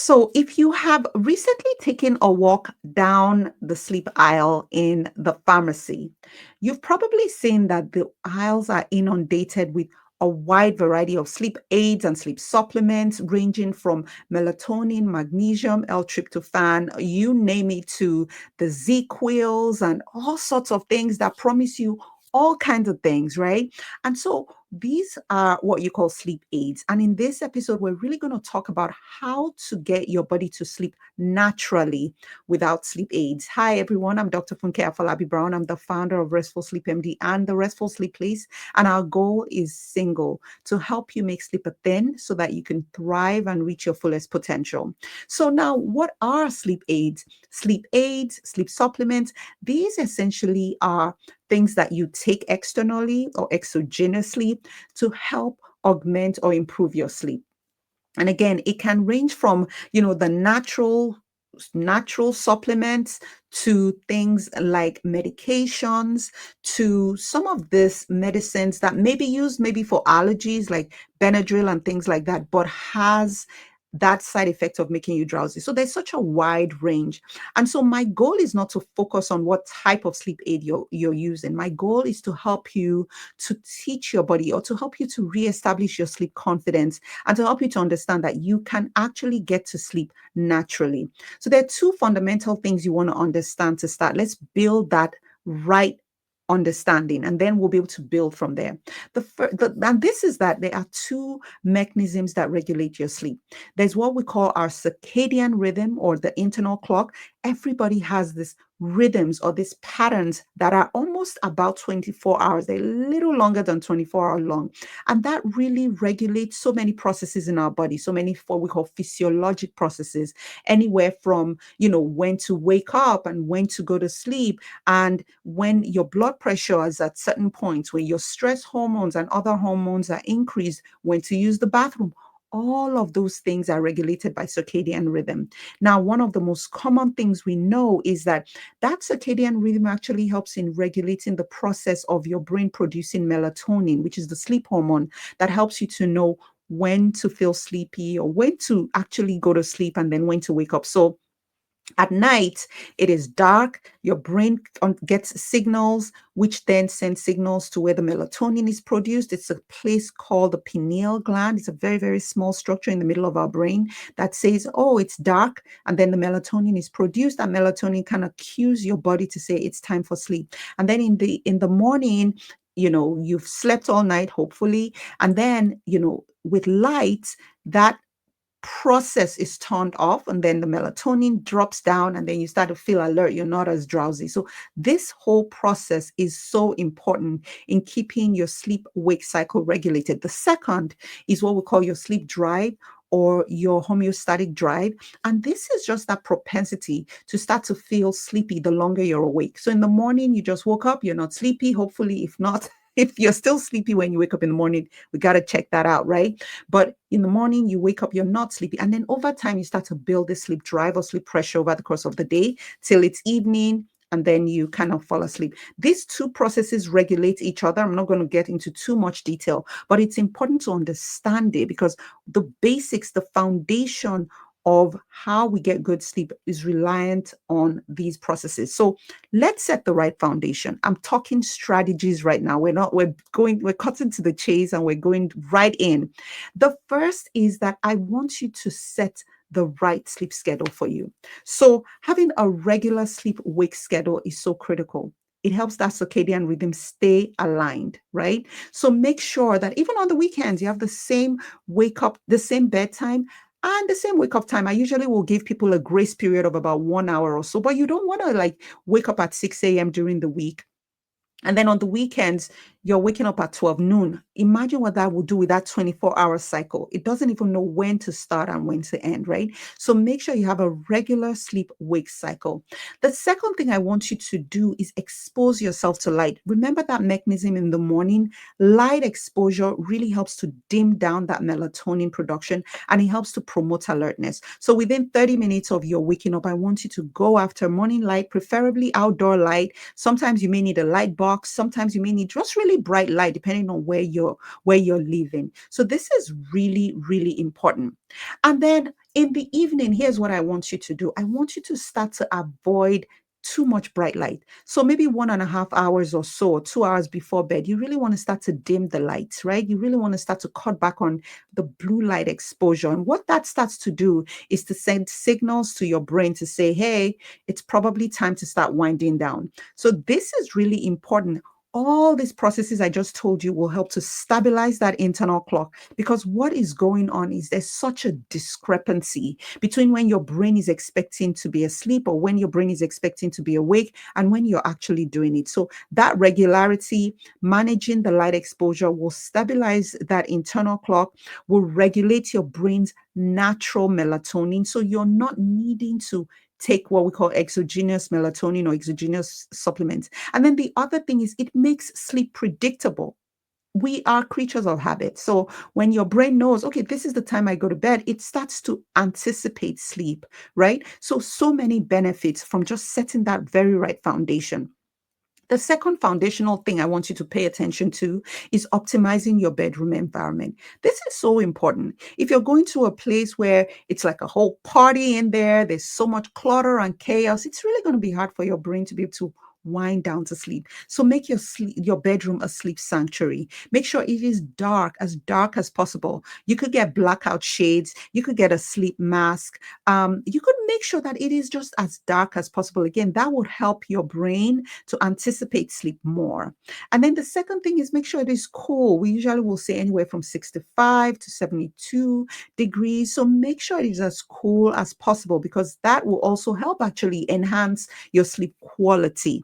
So, if you have recently taken a walk down the sleep aisle in the pharmacy, you've probably seen that the aisles are inundated with a wide variety of sleep aids and sleep supplements, ranging from melatonin, magnesium, L-tryptophan, you name it, to the Z-quills and all sorts of things that promise you all kinds of things, right? And so these are what you call sleep aids. And in this episode, we're really going to talk about how to get your body to sleep naturally without sleep aids. Hi, everyone. I'm Dr. Funke Afolabi Brown. I'm the founder of Restful Sleep MD and the Restful Sleep Place. And our goal is single, to help you make sleep a thing so that you can thrive and reach your fullest potential. So now, what are sleep aids? Sleep aids, sleep supplements, these essentially are things that you take externally or exogenously to help augment or improve your sleep. And again, it can range from, the natural supplements to things like medications, to some of these medicines that may be used maybe for allergies like Benadryl and things like that, but has that side effect of making you drowsy. So there's such a wide range. And so my goal is not to focus on what type of sleep aid you're using. My goal is to help you to teach your body, or to help you to reestablish your sleep confidence, and to help you to understand that you can actually get to sleep naturally. So there are two fundamental things you want to understand to start. Let's build that right understanding, and then we'll be able to build from there. And this is that there are two mechanisms that regulate your sleep. There's what we call our circadian rhythm, or the internal clock. Everybody has this rhythms or these patterns that are almost about 24 hours. They're a little longer than 24 hours long. And that really regulates so many processes in our body, so many what we call physiologic processes, anywhere from, when to wake up and when to go to sleep, and when your blood pressure is at certain points, when your stress hormones and other hormones are increased, when to use the bathroom. All of those things are regulated by circadian rhythm. Now, one of the most common things we know is that circadian rhythm actually helps in regulating the process of your brain producing melatonin, which is the sleep hormone that helps you to know when to feel sleepy or when to actually go to sleep and then when to wake up. So at night, it is dark. Your brain gets signals, which then send signals to where the melatonin is produced. It's a place called the pineal gland. It's a very, very small structure in the middle of our brain that says, oh, it's dark. And then the melatonin is produced. And melatonin kind of cues your body to say it's time for sleep. And then in the morning, you've slept all night, hopefully. And then, with light, that process is turned off, and then the melatonin drops down, and then you start to feel alert. You're not as drowsy. So this whole process is so important in keeping your sleep wake cycle regulated. The second is what we call your sleep drive, or your homeostatic drive. And this is just that propensity to start to feel sleepy the longer you're awake. So in the morning, you just woke up, you're not sleepy. Hopefully, if not, if you're still sleepy when you wake up in the morning, we got to check that out, right? But in the morning, you wake up, you're not sleepy. And then over time, you start to build this sleep drive or sleep pressure over the course of the day till it's evening. And then you kind of fall asleep. These two processes regulate each other. I'm not going to get into too much detail, but it's important to understand it, because the basics, the foundation of how we get good sleep is reliant on these processes. So let's set the right foundation. I'm talking strategies right now. We're cutting to the chase, and we're going right in. The first is that I want you to set the right sleep schedule for you. So having a regular sleep wake schedule is so critical. It helps that circadian rhythm stay aligned, right? So make sure that even on the weekends, you have the same wake up, the same bedtime, and the same wake up time. I usually will give people a grace period of about 1 hour or so, but you don't want to like wake up at 6 a.m. during the week. And then on the weekends, you're waking up at 12 noon. Imagine what that will do with that 24-hour cycle. It doesn't even know when to start and when to end, right? So make sure you have a regular sleep wake cycle. The second thing I want you to do is expose yourself to light. Remember that mechanism in the morning. Light exposure really helps to dim down that melatonin production, and it helps to promote alertness. So within 30 minutes of your waking up, I want you to go after morning light, preferably outdoor light. Sometimes you may need a light box. Sometimes you may need just really very bright light depending on where you're living. So this is really, really important. And then in the evening, here's what I want you to do. I want you to start to avoid too much bright light. So maybe 1.5 hours or so, 2 hours before bed, you really want to start to dim the lights, right? You really want to start to cut back on the blue light exposure. And what that starts to do is to send signals to your brain to say, hey, it's probably time to start winding down. So this is really important. All these processes I just told you will help to stabilize that internal clock, because what is going on is there's such a discrepancy between when your brain is expecting to be asleep or when your brain is expecting to be awake and when you're actually doing it. So that regularity, managing the light exposure will stabilize that internal clock, will regulate your brain's natural melatonin. So you're not needing to take what we call exogenous melatonin or exogenous supplements. And then the other thing is it makes sleep predictable. We are creatures of habit. So when your brain knows, okay, this is the time I go to bed, it starts to anticipate sleep, right? So many benefits from just setting that very right foundation. The second foundational thing I want you to pay attention to is optimizing your bedroom environment. This is so important. If you're going to a place where it's like a whole party in there, there's so much clutter and chaos, it's really going to be hard for your brain to be able to wind down to sleep. So make your bedroom a sleep sanctuary. Make sure it is dark as possible. You could get blackout shades, you could get a sleep mask. You could make sure that it is just as dark as possible. Again, that would help your brain to anticipate sleep more. And then the second thing is make sure it is cool. We usually will say anywhere from 65 to 72 degrees. So make sure it is as cool as possible, because that will also help actually enhance your sleep quality.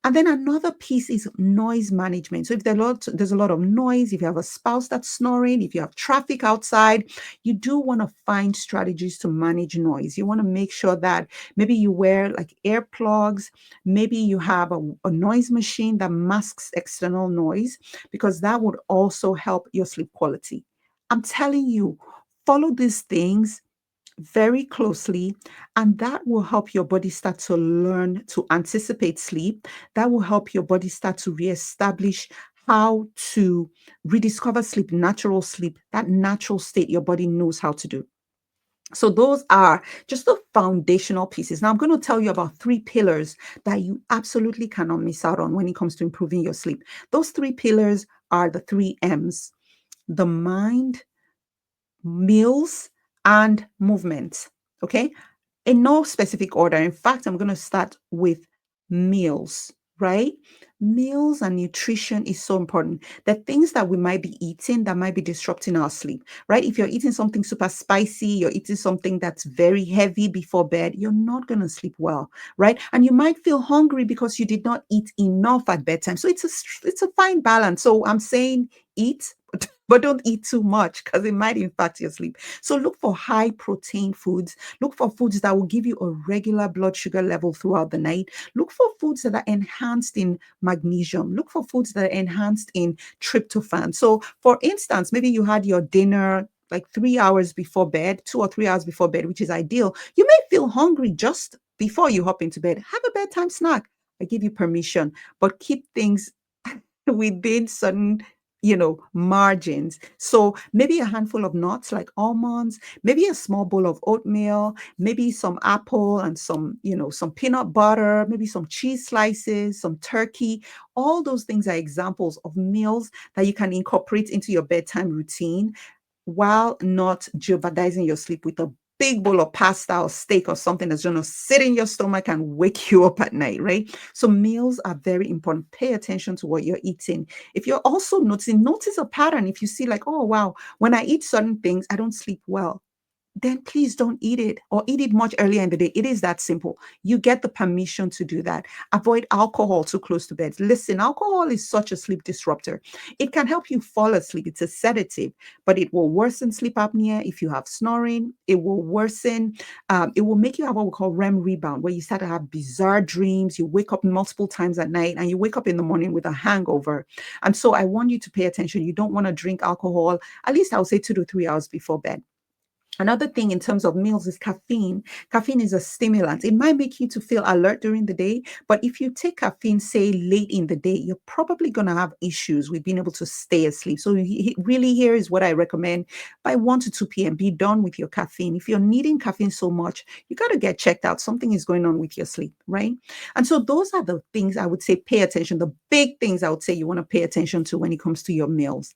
And then another piece is noise management. So if there's a lot of noise, if you have a spouse that's snoring, if you have traffic outside, you do want to find strategies to manage noise. You want to make sure that maybe you wear like earplugs, maybe you have a noise machine that masks external noise, because that would also help your sleep quality. I'm telling you, follow these things very closely, and that will help your body start to learn to anticipate sleep. That will help your body start to reestablish how to rediscover sleep, natural sleep, that natural state your body knows how to do. So those are just the foundational pieces. Now I'm going to tell you about three pillars that you absolutely cannot miss out on when it comes to improving your sleep. Those three pillars are the three M's: the mind, meals, and movement. Okay. In no specific order. In fact, I'm going to start with meals, right? Meals and nutrition is so important. The things that we might be eating that might be disrupting our sleep, right? If you're eating something super spicy, you're eating something that's very heavy before bed, you're not going to sleep well, right? And you might feel hungry because you did not eat enough at bedtime. So it's a fine balance. So I'm saying eat, but don't eat too much because it might impact your sleep. So look for high protein foods. Look for foods that will give you a regular blood sugar level throughout the night. Look for foods that are enhanced in magnesium. Look for foods that are enhanced in tryptophan. So, for instance, maybe you had your dinner like 3 hours before bed, 2 or 3 hours before bed, which is ideal. You may feel hungry just before you hop into bed. Have a bedtime snack. I give you permission, but keep things within certain margins. So maybe a handful of nuts like almonds, maybe a small bowl of oatmeal, maybe some apple and some peanut butter, maybe some cheese slices, some turkey. All those things are examples of meals that you can incorporate into your bedtime routine while not jeopardizing your sleep with a big bowl of pasta or steak or something that's going to sit in your stomach and wake you up at night, right? So meals are very important. Pay attention to what you're eating. If you're also notice a pattern. If you see like, oh, wow, when I eat certain things, I don't sleep well, then please don't eat it or eat it much earlier in the day. It is that simple. You get the permission to do that. Avoid alcohol too close to bed. Listen, alcohol is such a sleep disruptor. It can help you fall asleep. It's a sedative, but it will worsen sleep apnea if you have snoring. It will make you have what we call REM rebound, where you start to have bizarre dreams. You wake up multiple times at night and you wake up in the morning with a hangover. And so I want you to pay attention. You don't want to drink alcohol, at least I would say 2 to 3 hours before bed. Another thing in terms of meals is caffeine. Caffeine is a stimulant. It might make you to feel alert during the day, but if you take caffeine, say late in the day, you're probably going to have issues with being able to stay asleep. So really here is what I recommend. By 1 to 2 p.m., be done with your caffeine. If you're needing caffeine so much, you got to get checked out. Something is going on with your sleep, right? And so those are the things I would say pay attention, the big things I would say you want to pay attention to when it comes to your meals.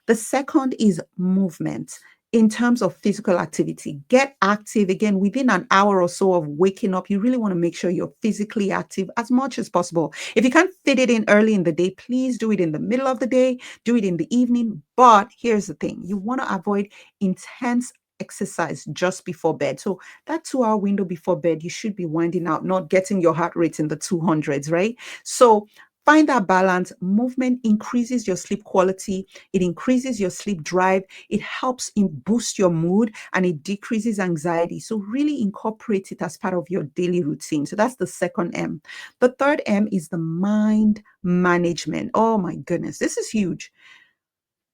The second is movement. In terms of physical activity, get active again within an hour or so of waking up. You really want to make sure you're physically active as much as possible. If you can't fit it in early in the day, please do it in the middle of the day, do it in the evening. But here's the thing, you want to avoid intense exercise just before bed. So that 2 hour window before bed, you should be winding out, not getting your heart rate in the 200s, right? So find that balance. Movement increases your sleep quality, it increases your sleep drive, it helps in boost your mood, and it decreases anxiety. So really incorporate it as part of your daily routine. So that's the second M. The third M is the mind management. Oh my goodness, this is huge.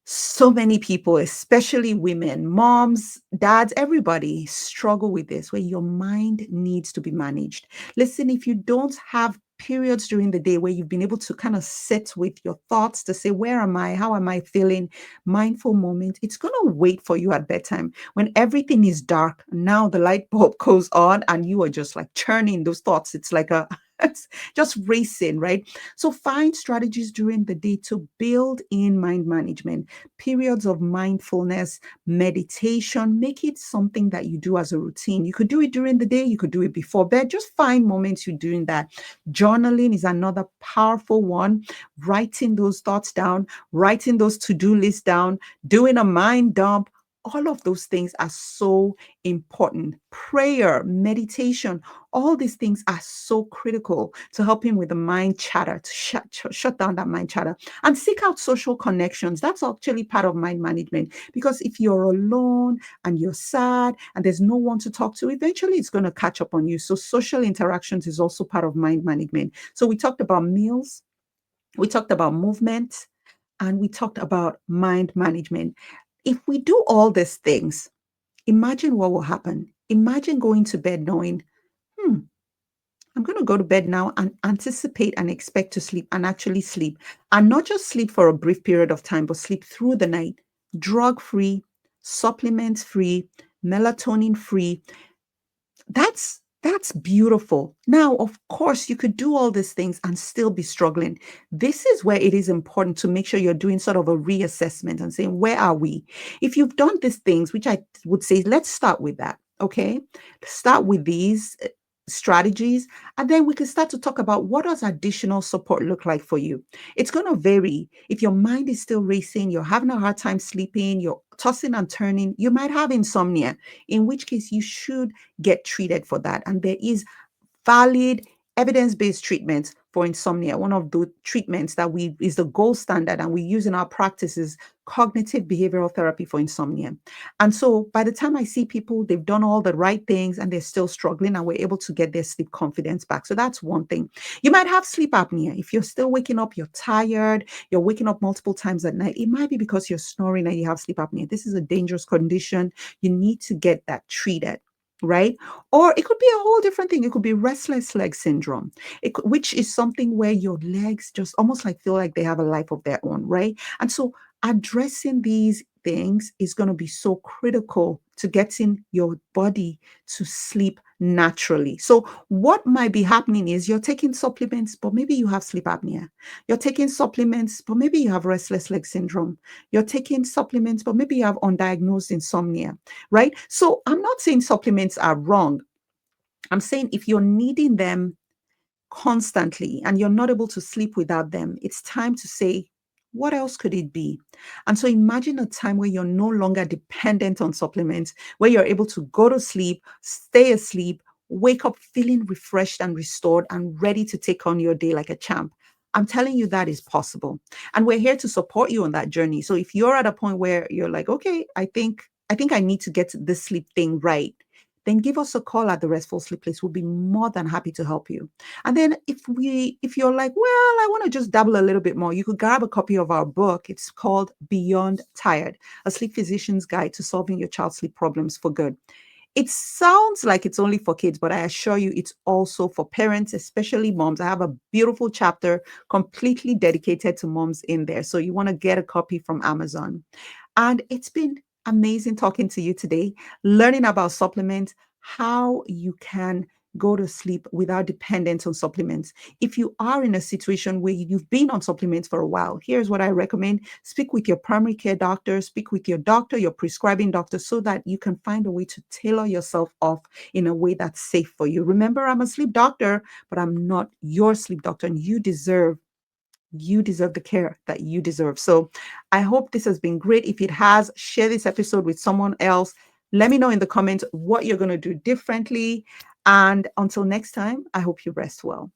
So many people, especially women, moms, dads, everybody struggle with this where your mind needs to be managed. Listen, if you don't have periods during the day where you've been able to kind of sit with your thoughts to say, where am I? How am I feeling? Mindful moment, it's going to wait for you at bedtime when everything is dark. Now the light bulb goes on and you are just like churning those thoughts. It's like a, it's just racing, right? So find strategies during the day to build in mind management, periods of mindfulness, meditation. Make it something that you do as a routine. You could do it during the day, you could do it before bed. Just find moments you're doing that. Journaling is another powerful one. Writing those thoughts down, writing those to do lists down, doing a mind dump. All of those things are so important. Prayer, meditation, all these things are so critical to helping with the mind chatter, to shut down that mind chatter. And seek out social connections. That's actually part of mind management because if you're alone and you're sad and there's no one to talk to, eventually it's going to catch up on you. So social interactions is also part of mind management. So we talked about meals, we talked about movement, and we talked about mind management. If we do all these things, imagine what will happen. Imagine going to bed knowing, hmm, I'm going to go to bed now and anticipate and expect to sleep and actually sleep. And not just sleep for a brief period of time, but sleep through the night, drug free, supplements free, melatonin free. That's beautiful. Now, of course, you could do all these things and still be struggling. This is where it is important to make sure you're doing sort of a reassessment and saying, where are we? If you've done these things, which I would say, let's start with that. Okay. Start with these strategies, and then we can start to talk about what does additional support look like for you. It's going to vary. If your mind is still racing, you're having a hard time sleeping, you're tossing and turning, you might have insomnia, in which case you should get treated for that. And there is valid evidence-based treatments for insomnia. One of the treatments that we is the gold standard and we use in our practice is cognitive behavioral therapy for insomnia. And so by the time I see people, they've done all the right things and they're still struggling and we're able to get their sleep confidence back. So that's one thing. You might have sleep apnea. If you're still waking up, you're tired, you're waking up multiple times at night, it might be because you're snoring and you have sleep apnea. This is a dangerous condition. You need to get that treated, right? Or it could be a whole different thing. It could be restless leg syndrome, which is something where your legs just almost like feel like they have a life of their own, right? And so addressing these things is going to be so critical to getting your body to sleep naturally. So what might be happening is you're taking supplements, but maybe you have sleep apnea. You're taking supplements, but maybe you have restless leg syndrome. You're taking supplements, but maybe you have undiagnosed insomnia, right? So I'm not saying supplements are wrong. I'm saying if you're needing them constantly and you're not able to sleep without them, it's time to say, what else could it be? And so imagine a time where you're no longer dependent on supplements, where you're able to go to sleep, stay asleep, wake up feeling refreshed and restored and ready to take on your day like a champ. I'm telling you that is possible. And we're here to support you on that journey. So if you're at a point where you're like, okay, I think I need to get this sleep thing right, then give us a call at the Restful Sleep Place. We'll be more than happy to help you. And then if you're like, well, I want to just dabble a little bit more, you could grab a copy of our book. It's called Beyond Tired, a sleep physician's guide to solving your child's sleep problems for good. It sounds like it's only for kids, but I assure you it's also for parents, especially moms. I have a beautiful chapter completely dedicated to moms in there. So you want to get a copy from Amazon. And it's been amazing talking to you today, learning about supplements, how you can go to sleep without dependence on supplements. If you are in a situation where you've been on supplements for a while, here's what I recommend. Speak with your primary care doctor, speak with your doctor, your prescribing doctor, so that you can find a way to tailor yourself off in a way that's safe for you. Remember, I'm a sleep doctor, but I'm not your sleep doctor, and you deserve the care that you deserve. So I hope this has been great. If it has, share this episode with someone else. Let me know in the comments what you're going to do differently. And until next time, I hope you rest well.